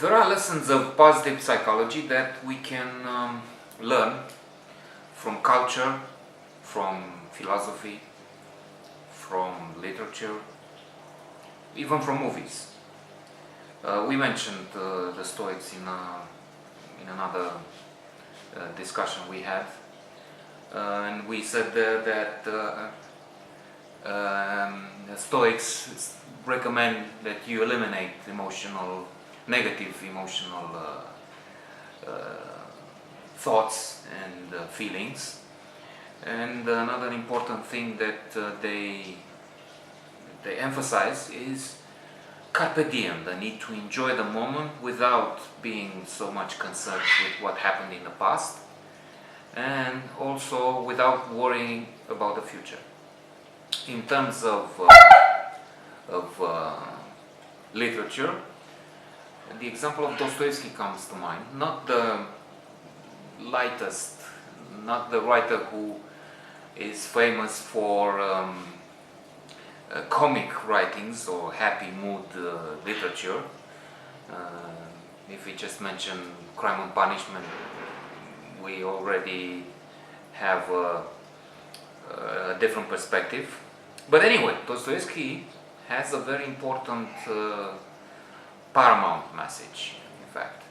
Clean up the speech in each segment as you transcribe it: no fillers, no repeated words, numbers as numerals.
There are lessons of positive psychology that we can learn from culture, from philosophy, from literature, even from movies. We mentioned the Stoics in another discussion we had, and we said there that the Stoics recommend that you eliminate negative emotional thoughts and feelings. And another important thing that they emphasize is carpe diem, the need to enjoy the moment without being so much concerned with what happened in the past, and also without worrying about the future. In terms of literature, the example of Dostoevsky comes to mind. Not the lightest, not the writer who is famous for comic writings or happy mood literature. If we just mention Crime and Punishment, we already have a different perspective. But anyway, Dostoevsky has a very important paramount message, in fact,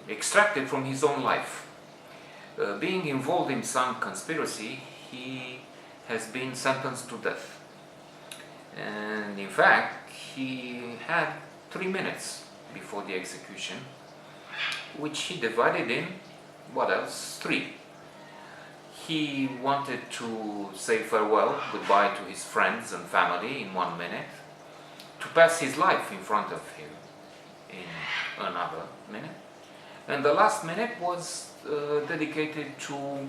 extracted from his own life. Being involved in some conspiracy, he has been sentenced to death. And in fact, he had 3 minutes before the execution, which he divided in, what else? 3. He wanted to say farewell, goodbye to his friends and family in 1 minute, to pass his life in front of him in another minute. And the last minute was dedicated to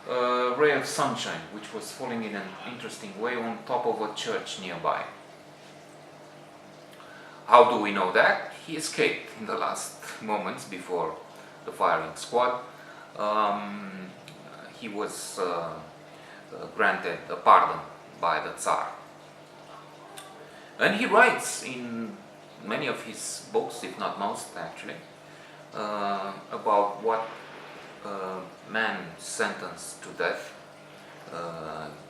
a ray of sunshine, which was falling in an interesting way on top of a church nearby. How do we know that? He escaped in the last moments before the firing squad. He was granted a pardon by the Tsar. And he writes in many of his books, if not most actually, about what a man sentenced to death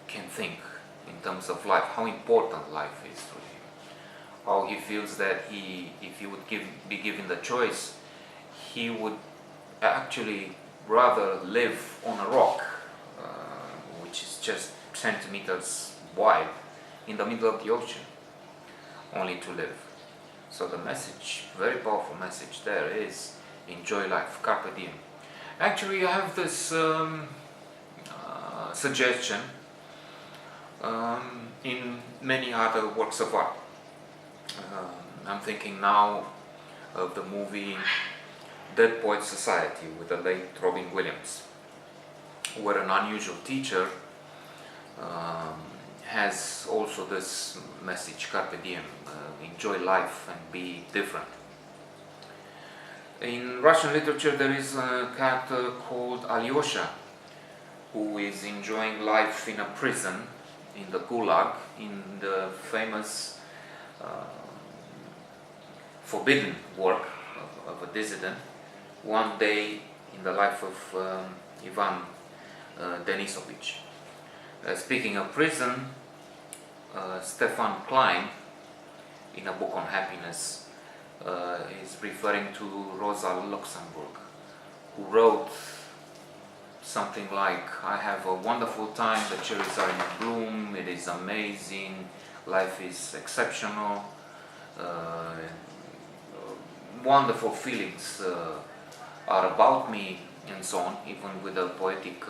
can think in terms of life, how important life is to him, how he feels that if he would be given the choice, he would actually rather live on a rock, which is just centimeters wide, in the middle of the ocean, only to live. So the message, very powerful message there, is enjoy life, carpe diem. Actually, I have this suggestion in many other works of art. I'm thinking now of the movie Dead Poets Society with the late Robin Williams, where an unusual teacher has also this message, carpe diem, enjoy life and be different. In Russian literature there is a character called Alyosha, who is enjoying life in a prison in the Gulag, in the famous forbidden work of a dissident, One Day in the Life of Ivan Denisovich. Speaking of prison, Stefan Klein, in a book on happiness, is referring to Rosa Luxemburg, who wrote something like, I have a wonderful time, the cherries are in bloom, it is amazing, life is exceptional, wonderful feelings are about me, and so on, even with a poetic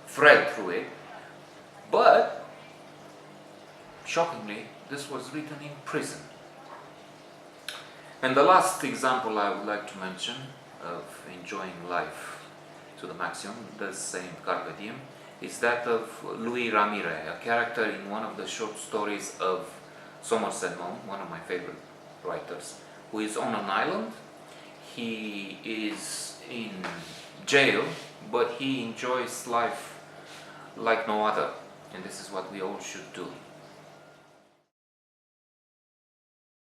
thread through it. But shockingly, this was written in prison. And the last example I would like to mention of enjoying life to the maximum, the same carpe diem, is that of Louis Ramirez, a character in one of the short stories of Somerset Maugham, one of my favorite writers, who is on an island. He is in jail, but he enjoys life like no other, and this is what we all should do.